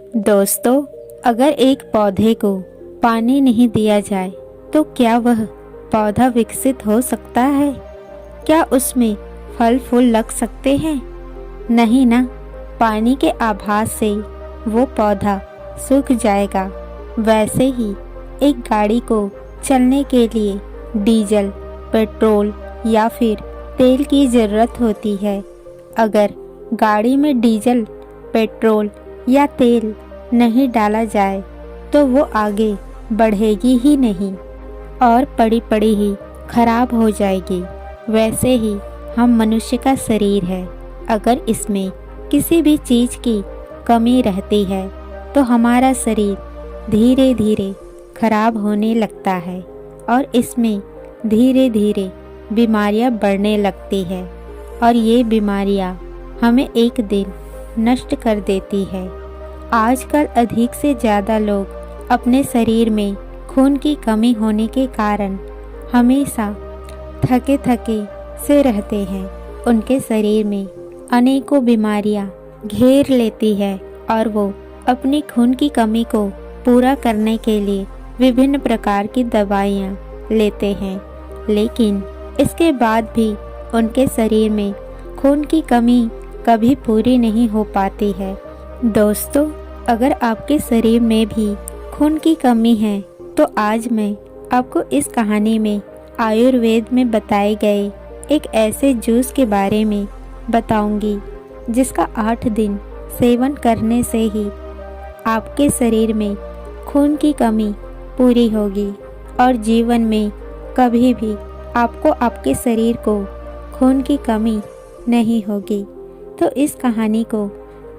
दोस्तों, अगर एक पौधे को पानी नहीं दिया जाए तो क्या वह पौधा विकसित हो सकता है? क्या उसमें फल फूल लग सकते हैं? नहीं ना। पानी के अभाव से वो पौधा सूख जाएगा। वैसे ही एक गाड़ी को चलने के लिए डीजल, पेट्रोल या फिर तेल की ज़रूरत होती है। अगर गाड़ी में डीजल, पेट्रोल या तेल नहीं डाला जाए तो वो आगे बढ़ेगी ही नहीं और पड़ी पड़ी ही खराब हो जाएगी। वैसे ही हम मनुष्य का शरीर है। अगर इसमें किसी भी चीज़ की कमी रहती है तो हमारा शरीर धीरे धीरे खराब होने लगता है और इसमें धीरे धीरे बीमारियां बढ़ने लगती है और ये बीमारियां हमें एक दिन नष्ट कर देती है। आजकल अधिक से ज़्यादा लोग अपने शरीर में खून की कमी होने के कारण हमेशा थके थके से रहते हैं। उनके शरीर में अनेकों बीमारियां घेर लेती है और वो अपनी खून की कमी को पूरा करने के लिए विभिन्न प्रकार की दवाइयां लेते हैं, लेकिन इसके बाद भी उनके शरीर में खून की कमी कभी पूरी नहीं हो पाती है। दोस्तों, अगर आपके शरीर में भी खून की कमी है तो आज मैं आपको इस कहानी में आयुर्वेद में बताए गए एक ऐसे जूस के बारे में बताऊंगी जिसका 8 दिन सेवन करने से ही आपके शरीर में खून की कमी पूरी होगी और जीवन में कभी भी आपको आपके शरीर को खून की कमी नहीं होगी। तो इस कहानी को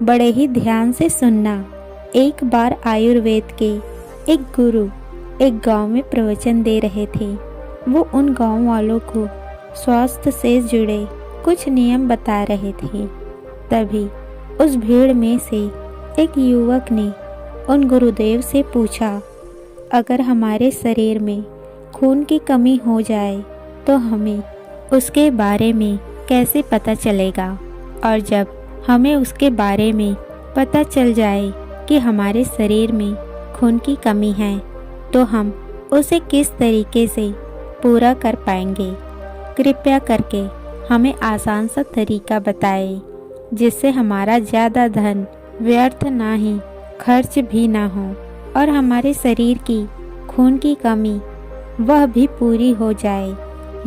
बड़े ही ध्यान से सुनना। एक बार आयुर्वेद के एक गुरु एक गांव में प्रवचन दे रहे थे। वो उन गांव वालों को स्वास्थ्य से जुड़े कुछ नियम बता रहे थे। तभी उस भीड़ में से एक युवक ने उन गुरुदेव से पूछा, अगर हमारे शरीर में खून की कमी हो जाए तो हमें उसके बारे में कैसे पता चलेगा? और जब हमें उसके बारे में पता चल जाए कि हमारे शरीर में खून की कमी है तो हम उसे किस तरीके से पूरा कर पाएंगे? कृपया करके हमें आसान सा तरीका बताएं जिससे हमारा ज़्यादा धन व्यर्थ ना ही खर्च भी ना हो और हमारे शरीर की खून की कमी वह भी पूरी हो जाए।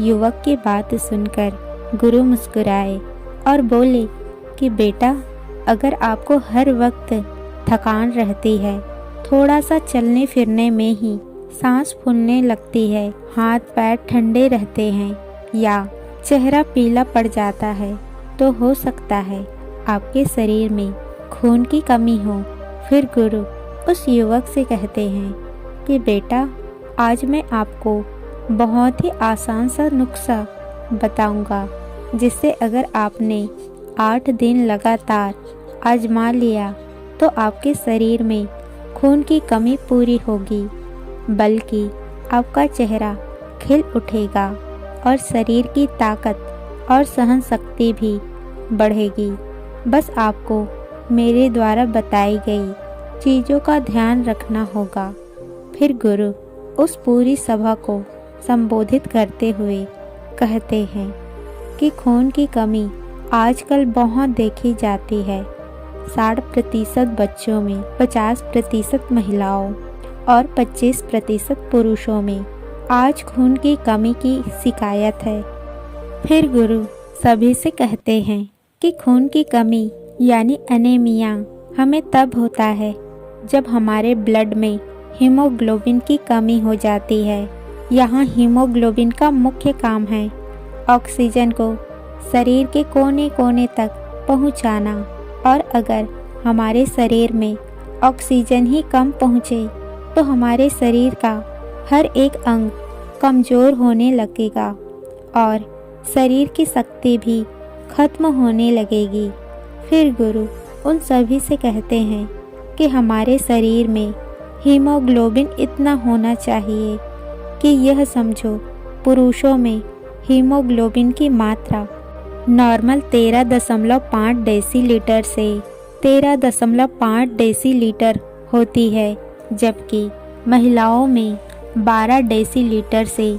युवक की बात सुनकर गुरु मुस्कुराए और बोले कि बेटा, अगर आपको हर वक्त थकान रहती है, थोड़ा सा चलने फिरने में ही सांस फूलने लगती है, हाथ पैर ठंडे रहते हैं या चेहरा पीला पड़ जाता है, तो हो सकता है आपके शरीर में खून की कमी हो। फिर गुरु उस युवक से कहते हैं कि बेटा, आज मैं आपको बहुत ही आसान सा नुस्खा बताऊंगा जिससे अगर आपने 8 दिन लगातार आजमा लिया तो आपके शरीर में खून की कमी पूरी होगी, बल्कि आपका चेहरा खिल उठेगा और शरीर की ताकत और सहन शक्ति भी बढ़ेगी। बस आपको मेरे द्वारा बताई गई चीज़ों का ध्यान रखना होगा। फिर गुरु उस पूरी सभा को संबोधित करते हुए कहते हैं कि खून की कमी आजकल बहुत देखी जाती है। 60% बच्चों में, 50% महिलाओं और 25% पुरुषों में आज खून की कमी की शिकायत है। फिर गुरु सभी से कहते हैं कि खून की कमी यानी एनीमिया हमें तब होता है जब हमारे ब्लड में हीमोग्लोबिन की कमी हो जाती है। यहाँ हीमोग्लोबिन का मुख्य काम है ऑक्सीजन को शरीर के कोने कोने तक पहुँचाना, और अगर हमारे शरीर में ऑक्सीजन ही कम पहुँचे तो हमारे शरीर का हर एक अंग कमज़ोर होने लगेगा और शरीर की शक्ति भी खत्म होने लगेगी। फिर गुरु उन सभी से कहते हैं कि हमारे शरीर में हीमोग्लोबिन इतना होना चाहिए कि यह समझो पुरुषों में हीमोग्लोबिन की मात्रा नॉर्मल 13.5 डेसीलीटर से 13.5 डेसीलीटर होती है, जबकि महिलाओं में 12 डेसीलीटर से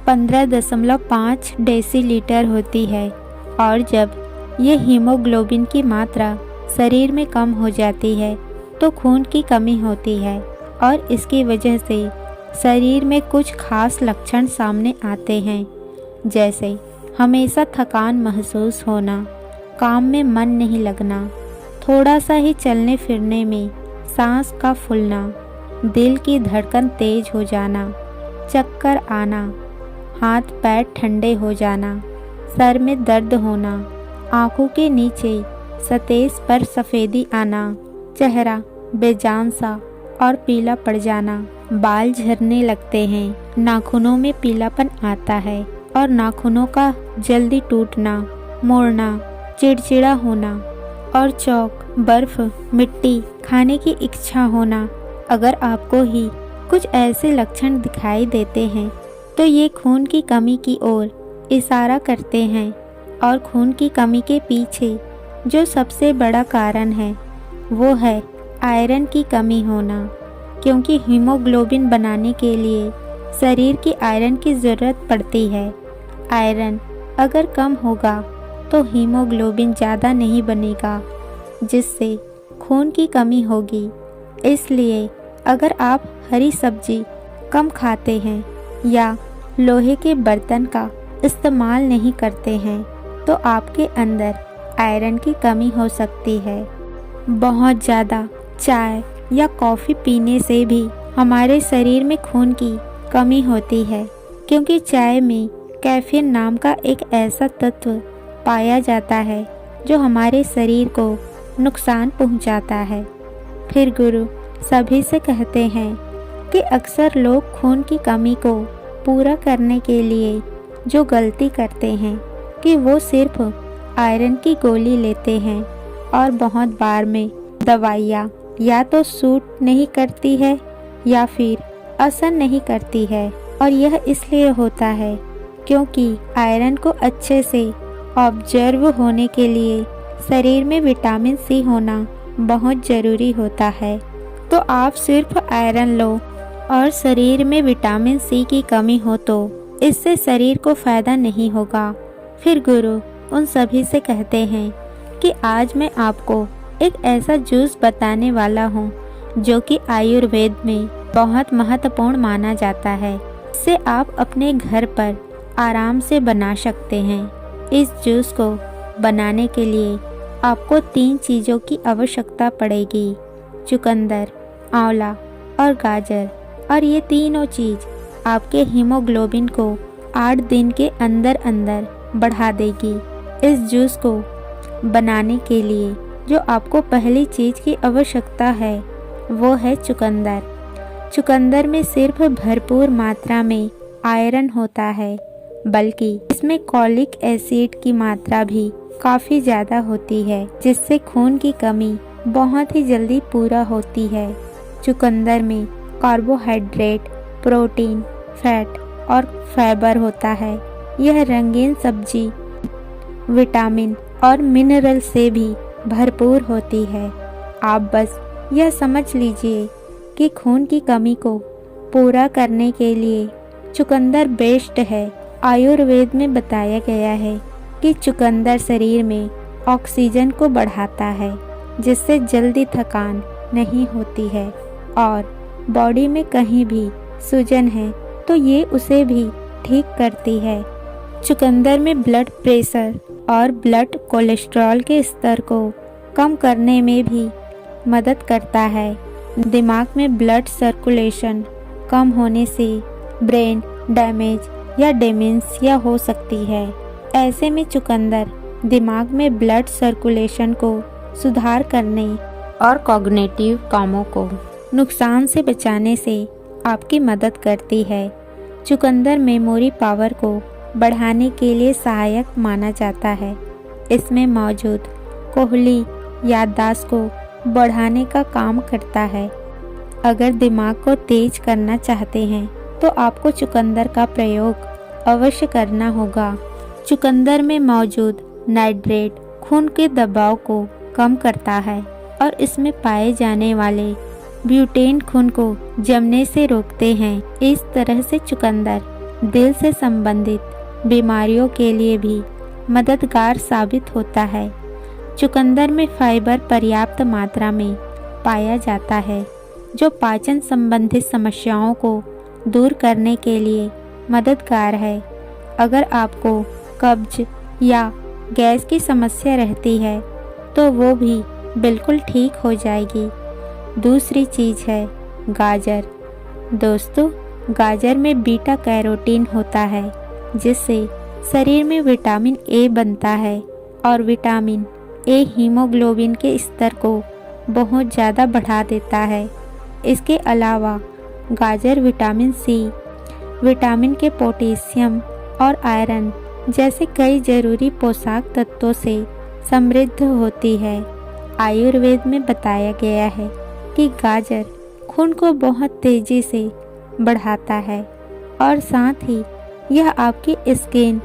15.5 डेसीलीटर होती है। और जब ये हीमोग्लोबिन की मात्रा शरीर में कम हो जाती है तो खून की कमी होती है और इसकी वजह से शरीर में कुछ खास लक्षण सामने आते हैं, जैसे हमेशा थकान महसूस होना, काम में मन नहीं लगना, थोड़ा सा ही चलने फिरने में सांस का फूलना, दिल की धड़कन तेज हो जाना, चक्कर आना, हाथ पैर ठंडे हो जाना, सर में दर्द होना, आंखों के नीचे सतेज पर सफ़ेदी आना, चेहरा बेजान सा और पीला पड़ जाना, बाल झड़ने लगते हैं, नाखूनों में पीलापन आता है और नाखूनों का जल्दी टूटना, मोड़ना, चिड़चिड़ा होना और चौक, बर्फ, मिट्टी खाने की इच्छा होना। अगर आपको ही कुछ ऐसे लक्षण दिखाई देते हैं तो ये खून की कमी की ओर इशारा करते हैं और खून की कमी के पीछे जो सबसे बड़ा कारण है वो है आयरन की कमी होना, क्योंकि हीमोग्लोबिन बनाने के लिए शरीर की आयरन की ज़रूरत पड़ती है। आयरन अगर कम होगा तो हीमोग्लोबिन ज़्यादा नहीं बनेगा, जिससे खून की कमी होगी। इसलिए अगर आप हरी सब्जी कम खाते हैं या लोहे के बर्तन का इस्तेमाल नहीं करते हैं तो आपके अंदर आयरन की कमी हो सकती है। बहुत ज़्यादा चाय या कॉफ़ी पीने से भी हमारे शरीर में खून की कमी होती है, क्योंकि चाय में कैफीन नाम का एक ऐसा तत्व पाया जाता है जो हमारे शरीर को नुकसान पहुंचाता है। फिर गुरु सभी से कहते हैं कि अक्सर लोग खून की कमी को पूरा करने के लिए जो गलती करते हैं कि वो सिर्फ आयरन की गोली लेते हैं और बहुत बार में दवाइयाँ या तो सूट नहीं करती है या फिर असर नहीं करती है। और यह इसलिए होता है क्योंकि आयरन को अच्छे से ऑब्जर्व होने के लिए शरीर में विटामिन सी होना बहुत ज़रूरी होता है। तो आप सिर्फ आयरन लो और शरीर में विटामिन सी की कमी हो तो इससे शरीर को फ़ायदा नहीं होगा। फिर गुरु उन सभी से कहते हैं कि आज मैं आपको एक ऐसा जूस बताने वाला हूँ जो कि आयुर्वेद में बहुत महत्वपूर्ण माना जाता है। इसे आप अपने घर पर आराम से बना सकते हैं। इस जूस को बनाने के लिए आपको 3 चीज़ों की आवश्यकता पड़ेगी: चुकंदर, आंवला और गाजर। और ये तीनों चीज़ आपके हीमोग्लोबिन को 8 दिन के अंदर अंदर बढ़ा देगी। इस जूस को बनाने के लिए जो आपको पहली चीज़ की आवश्यकता है वो है चुकंदर। चुकंदर में सिर्फ भरपूर मात्रा में आयरन होता है, बल्कि इसमें कॉलिक एसिड की मात्रा भी काफ़ी ज़्यादा होती है, जिससे खून की कमी बहुत ही जल्दी पूरा होती है। चुकंदर में कार्बोहाइड्रेट, प्रोटीन, फैट और फाइबर होता है। यह रंगीन सब्जी विटामिन और मिनरल से भी भरपूर होती है। आप बस यह समझ लीजिए कि खून की कमी को पूरा करने के लिए चुकंदर बेस्ट है। आयुर्वेद में बताया गया है कि चुकंदर शरीर में ऑक्सीजन को बढ़ाता है, जिससे जल्दी थकान नहीं होती है। और बॉडी में कहीं भी सूजन है तो ये उसे भी ठीक करती है। चुकंदर में ब्लड प्रेशर और ब्लड कोलेस्ट्रॉल के स्तर को कम करने में भी मदद करता है। दिमाग में ब्लड सर्कुलेशन कम होने से ब्रेन डैमेज या डेमेंशिया हो सकती है। ऐसे में चुकंदर दिमाग में ब्लड सर्कुलेशन को सुधार करने और कॉग्निटिव कामों को नुकसान से बचाने से आपकी मदद करती है। चुकंदर मेमोरी पावर को बढ़ाने के लिए सहायक माना जाता है। इसमें मौजूद कोहली याददाश्त को बढ़ाने का काम करता है। अगर दिमाग को तेज करना चाहते हैं तो आपको चुकंदर का प्रयोग अवश्य करना होगा। चुकंदर में मौजूद नाइट्रेट खून के दबाव को कम करता है और इसमें पाए जाने वाले ब्यूटेन खून को जमने से रोकते हैं। इस तरह से चुकंदर दिल से संबंधित बीमारियों के लिए भी मददगार साबित होता है। चुकंदर में फाइबर पर्याप्त मात्रा में पाया जाता है, जो पाचन संबंधित समस्याओं को दूर करने के लिए मददगार है। अगर आपको कब्ज या गैस की समस्या रहती है तो वो भी बिल्कुल ठीक हो जाएगी। दूसरी चीज़ है गाजर। दोस्तों, गाजर में बीटा कैरोटीन होता है, जिससे शरीर में विटामिन ए बनता है और विटामिन ए हीमोग्लोबिन के स्तर को बहुत ज़्यादा बढ़ा देता है। इसके अलावा गाजर विटामिन सी, विटामिन के पोटेशियम और आयरन जैसे कई जरूरी पोषक तत्वों से समृद्ध होती है। आयुर्वेद में बताया गया है कि गाजर खून को बहुत तेज़ी से बढ़ाता है और साथ ही यह आपकी स्किन,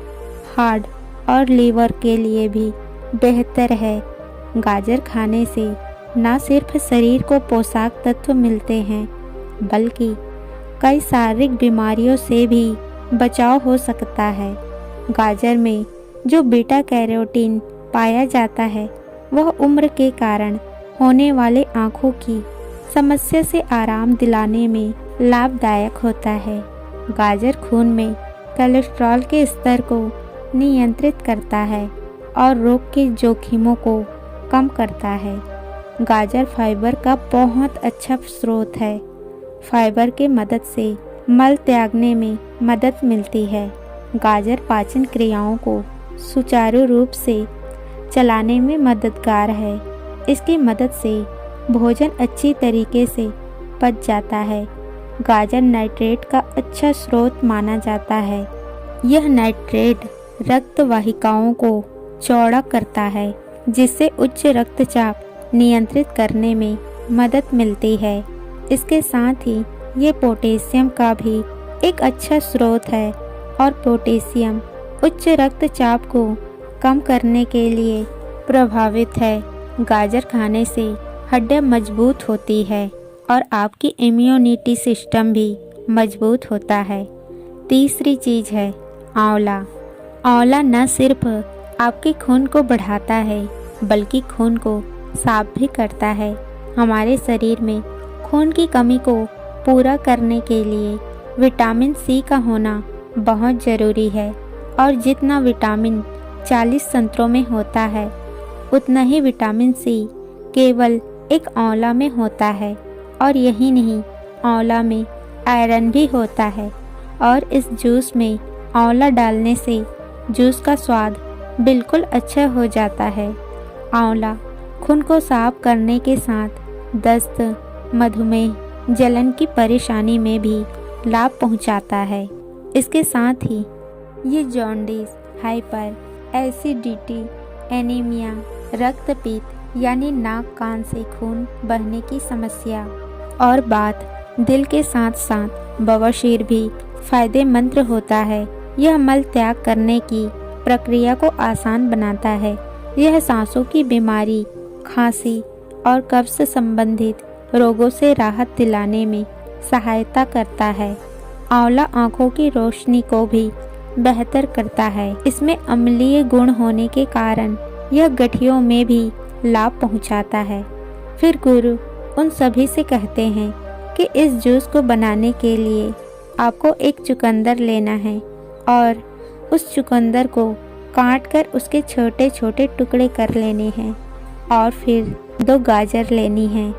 हार्ट और लीवर के लिए भी बेहतर है। गाजर खाने से न सिर्फ शरीर को पोषक तत्व मिलते हैं, बल्कि कई शारीरिक बीमारियों से भी बचाव हो सकता है। गाजर में जो बीटा कैरोटीन पाया जाता है वह उम्र के कारण होने वाले आँखों की समस्या से आराम दिलाने में लाभदायक होता है। गाजर खून में कोलेस्ट्रॉल के स्तर को नियंत्रित करता है और रोग के जोखिमों को कम करता है। गाजर फाइबर का बहुत अच्छा स्रोत है। फाइबर के मदद से मल त्यागने में मदद मिलती है। गाजर पाचन क्रियाओं को सुचारू रूप से चलाने में मददगार है। इसकी मदद से भोजन अच्छी तरीके से पच जाता है। गाजर नाइट्रेट का अच्छा स्रोत माना जाता है। यह नाइट्रेट रक्त वाहिकाओं को चौड़ा करता है, जिससे उच्च रक्तचाप नियंत्रित करने में मदद मिलती है। इसके साथ ही ये पोटेशियम का भी एक अच्छा स्रोत है और पोटेशियम उच्च रक्तचाप को कम करने के लिए प्रभावित है। गाजर खाने से हड्डियां मजबूत होती है और आपकी इम्यूनिटी सिस्टम भी मजबूत होता है। तीसरी चीज़ है आंवला। आंवला न सिर्फ आपके खून को बढ़ाता है, बल्कि खून को साफ भी करता है। हमारे शरीर में खून की कमी को पूरा करने के लिए विटामिन सी का होना बहुत ज़रूरी है और जितना विटामिन 40 संतरों में होता है, उतना ही विटामिन सी केवल एक आंवला में होता है। और यही नहीं, आंवला में आयरन भी होता है और इस जूस में आंवला डालने से जूस का स्वाद बिल्कुल अच्छा हो जाता है। आंवला खून को साफ करने के साथ दस्त, मधुमेह, जलन की परेशानी में भी लाभ पहुंचाता है। इसके साथ ही ये जॉन्डिस, हाइपर एसिडिटी, एनीमिया, रक्तपीत यानी नाक कान से खून बहने की समस्या और बात दिल के साथ साथ बवासीर भी फायदेमंद होता है। यह मल त्याग करने की प्रक्रिया को आसान बनाता है। यह सांसों की बीमारी, खांसी और कब्ज से संबंधित रोगों से राहत दिलाने में सहायता करता है। आंवला आँखों की रोशनी को भी बेहतर करता है। इसमें अम्लीय गुण होने के कारण यह गठियों में भी लाभ पहुंचाता है। फिर गुरु उन सभी से कहते हैं कि इस जूस को बनाने के लिए आपको एक चुकंदर लेना है और उस चुकंदर को काट कर उसके छोटे छोटे टुकड़े कर लेने हैं और फिर 2 गाजर लेनी है।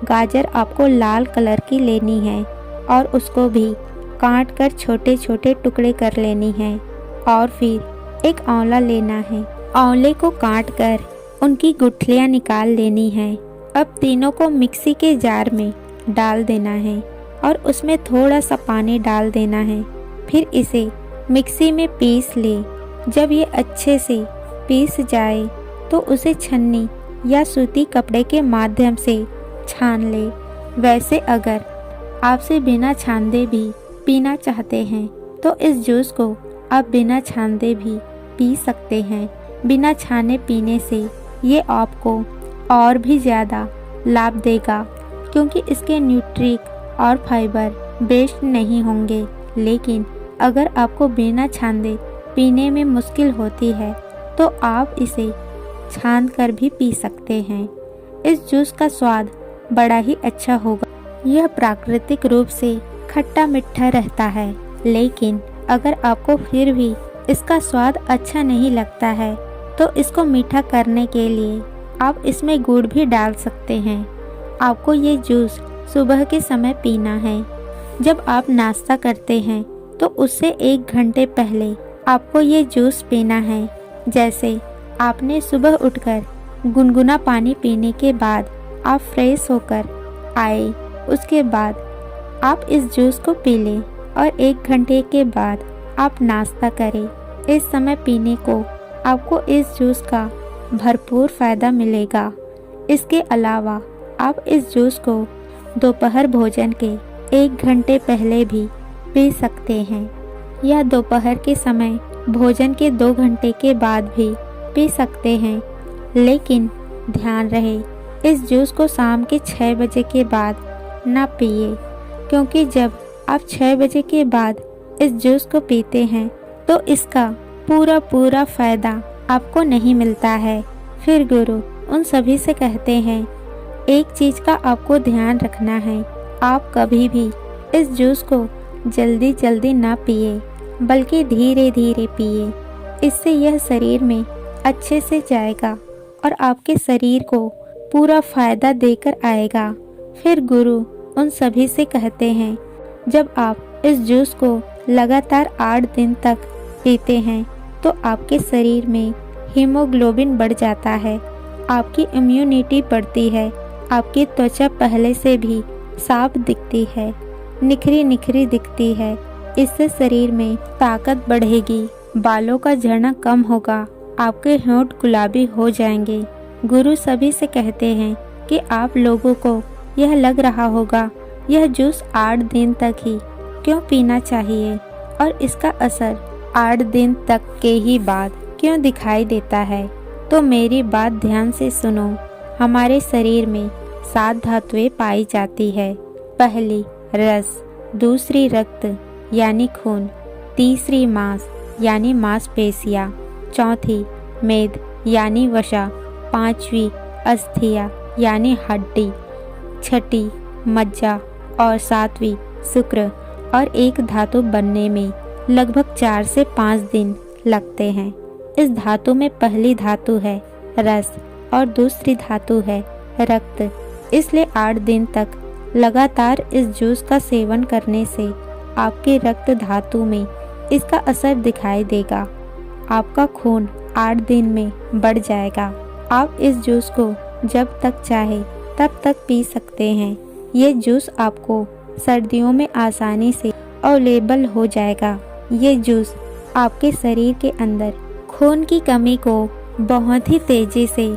गाजर आपको लाल कलर की लेनी है और उसको भी काट कर छोटे छोटे टुकड़े कर लेनी है और फिर एक आंवला लेना है। आंवले को काट कर उनकी गुठलियाँ निकाल लेनी है। अब तीनों को मिक्सी के जार में डाल देना है और उसमें थोड़ा सा पानी डाल देना है। फिर इसे मिक्सी में पीस ले। जब ये अच्छे से पीस जाए तो उसे छन्नी या सूती कपड़े के माध्यम से छान ले। वैसे अगर आपसे बिना छानदे भी पीना चाहते हैं तो इस जूस को आप बिना छानदे भी पी सकते हैं। बिना छाने पीने से ये आपको और भी ज़्यादा लाभ देगा, क्योंकि इसके न्यूट्रिक और फाइबर बेस्ड नहीं होंगे। लेकिन अगर आपको बिना छाने पीने में मुश्किल होती है तो आप इसे छान कर भी पी सकते हैं। इस जूस का स्वाद बड़ा ही अच्छा होगा। यह प्राकृतिक रूप से खट्टा मीठा रहता है, लेकिन अगर आपको फिर भी इसका स्वाद अच्छा नहीं लगता है तो इसको मीठा करने के लिए आप इसमें गुड़ भी डाल सकते हैं। आपको ये जूस सुबह के समय पीना है। जब आप नाश्ता करते हैं तो उससे 1 घंटे पहले आपको ये जूस पीना है। जैसे आपने सुबह उठकर गुनगुना पानी पीने के बाद आप फ्रेश होकर आए, उसके बाद आप इस जूस को पी लें और 1 घंटे के बाद आप नाश्ता करें। इस समय पीने को आपको इस जूस का भरपूर फ़ायदा मिलेगा। इसके अलावा आप इस जूस को दोपहर भोजन के 1 घंटे पहले भी पी सकते हैं या दोपहर के समय भोजन के 2 घंटे के बाद भी पी सकते हैं। लेकिन ध्यान रहे, इस जूस को शाम के 6 बजे के बाद ना पिए, क्योंकि जब आप 6 बजे के बाद इस जूस को पीते हैं तो इसका पूरा फ़ायदा आपको नहीं मिलता है। फिर गुरु उन सभी से कहते हैं, एक चीज़ का आपको ध्यान रखना है, आप कभी भी इस जूस को जल्दी ना पिए, बल्कि धीरे धीरे पिए। इससे यह शरीर में अच्छे से जाएगा और आपके शरीर को पूरा फ़ायदा देकर आएगा। फिर गुरु उन सभी से कहते हैं, जब आप इस जूस को लगातार 8 दिन तक पीते हैं तो आपके शरीर में हीमोग्लोबिन बढ़ जाता है, आपकी इम्यूनिटी बढ़ती है, आपकी त्वचा पहले से भी साफ दिखती है, निखरी दिखती है। इससे शरीर में ताकत बढ़ेगी, बालों का झड़ना कम होगा, आपके होंठ गुलाबी हो जाएंगे। गुरु सभी से कहते हैं कि आप लोगों को यह लग रहा होगा यह जूस 8 दिन तक ही क्यों पीना चाहिए और इसका असर 8 दिन तक के ही बाद क्यों दिखाई देता है। तो मेरी बात ध्यान से सुनो। हमारे शरीर में 7 धातुएं पाई जाती है। पहली रस, दूसरी रक्त यानी खून, तीसरी मांस यानी मांसपेशियाँ, चौथी मेद यानी वसा, पांचवी अस्थियाँ यानी हड्डी, छठी मज्जा और सातवीं शुक्र। और एक धातु बनने में लगभग 4 से 5 दिन लगते हैं। इस धातु में पहली धातु है रस और दूसरी धातु है रक्त। इसलिए 8 दिन तक लगातार इस जूस का सेवन करने से आपकी रक्त धातु में इसका असर दिखाई देगा। आपका खून 8 दिन में बढ़ जाएगा। आप इस जूस को जब तक चाहे तब तक पी सकते हैं। ये जूस आपको सर्दियों में आसानी से अवेलेबल हो जाएगा। ये जूस आपके शरीर के अंदर खून की कमी को बहुत ही तेजी से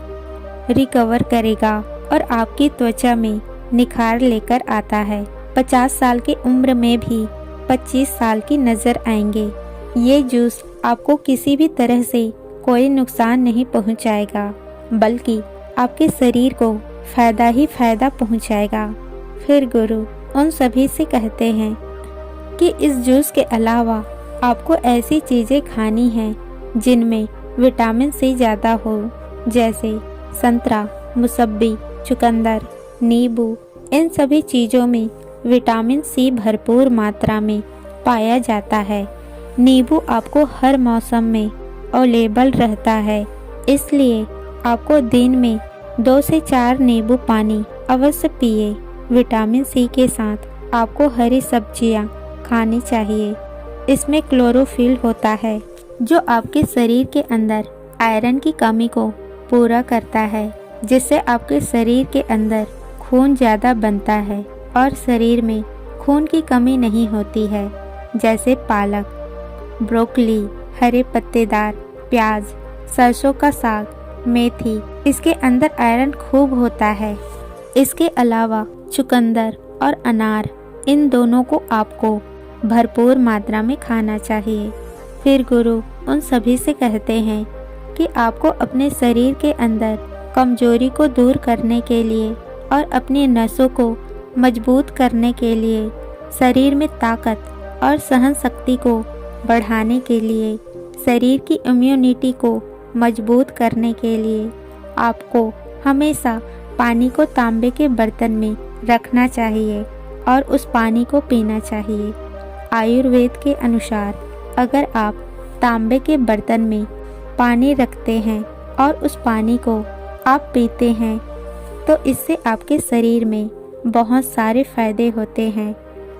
रिकवर करेगा और आपकी त्वचा में निखार लेकर आता है। 50 साल की उम्र में भी 25 साल की नजर आएंगे। ये जूस आपको किसी भी तरह से कोई नुकसान नहीं पहुंचाएगा, बल्कि आपके शरीर को फायदा ही फायदा पहुंचाएगा। फिर गुरु उन सभी से कहते हैं कि इस जूस के अलावा आपको ऐसी चीज़ें खानी हैं जिनमें विटामिन सी ज़्यादा हो, जैसे संतरा, मौसम्बी, चुकंदर, नींबू। इन सभी चीज़ों में विटामिन सी भरपूर मात्रा में पाया जाता है। नींबू आपको हर मौसम में अवेलेबल रहता है, इसलिए आपको दिन में 2 से 4 नींबू पानी अवश्य पिए। विटामिन सी के साथ आपको हरी सब्जियां खानी चाहिए। इसमें क्लोरोफिल होता है जो आपके शरीर के अंदर आयरन की कमी को पूरा करता है, जिससे आपके शरीर के अंदर खून ज़्यादा बनता है और शरीर में खून की कमी नहीं होती है। जैसे पालक, ब्रोकली, हरे पत्तेदार प्याज, सरसों का साग, मेथी, इसके अंदर आयरन खूब होता है। इसके अलावा चुकंदर और अनार, इन दोनों को आपको भरपूर मात्रा में खाना चाहिए। फिर गुरु उन सभी से कहते हैं कि आपको अपने शरीर के अंदर कमजोरी को दूर करने के लिए और अपनी नसों को मजबूत करने के लिए, शरीर में ताकत और सहन शक्ति को बढ़ाने के लिए, शरीर की इम्यूनिटी को मजबूत करने के लिए आपको हमेशा पानी को तांबे के बर्तन में रखना चाहिए और उस पानी को पीना चाहिए। आयुर्वेद के अनुसार अगर आप तांबे के बर्तन में पानी रखते हैं और उस पानी को आप पीते हैं तो इससे आपके शरीर में बहुत सारे फायदे होते हैं।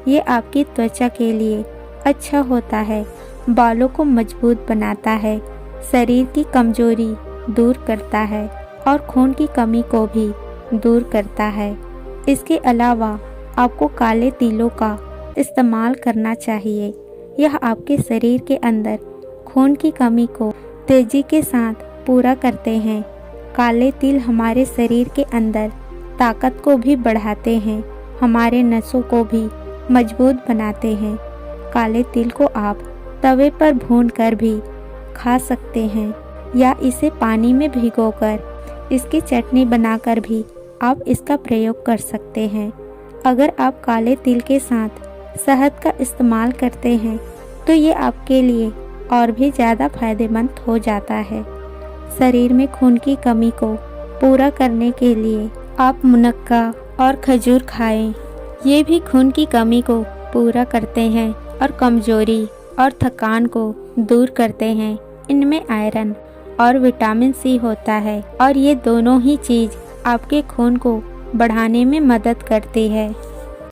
ये आपकी त्वचा के लिए अच्छा होता है, बालों को मजबूत बनाता है, शरीर की कमजोरी दूर करता है और खून की कमी को भी दूर करता है। इसके अलावा आपको काले तिलों का इस्तेमाल करना चाहिए। यह आपके शरीर के अंदर खून की कमी को तेजी के साथ पूरा करते हैं। काले तिल हमारे शरीर के अंदर ताकत को भी बढ़ाते हैं, हमारे नसों को भी मजबूत बनाते हैं। काले तिल को आप तवे पर भूनकर भी खा सकते हैं या इसे पानी में भिगोकर इसकी चटनी बनाकर भी आप इसका प्रयोग कर सकते हैं। अगर आप काले तिल के साथ शहद का इस्तेमाल करते हैं तो ये आपके लिए और भी ज़्यादा फायदेमंद हो जाता है। शरीर में खून की कमी को पूरा करने के लिए आप मुनक्का और खजूर खाएं। ये भी खून की कमी को पूरा करते हैं और कमजोरी और थकान को दूर करते हैं। इनमें आयरन और विटामिन सी होता है और ये दोनों ही चीज़ आपके खून को बढ़ाने में मदद करती है।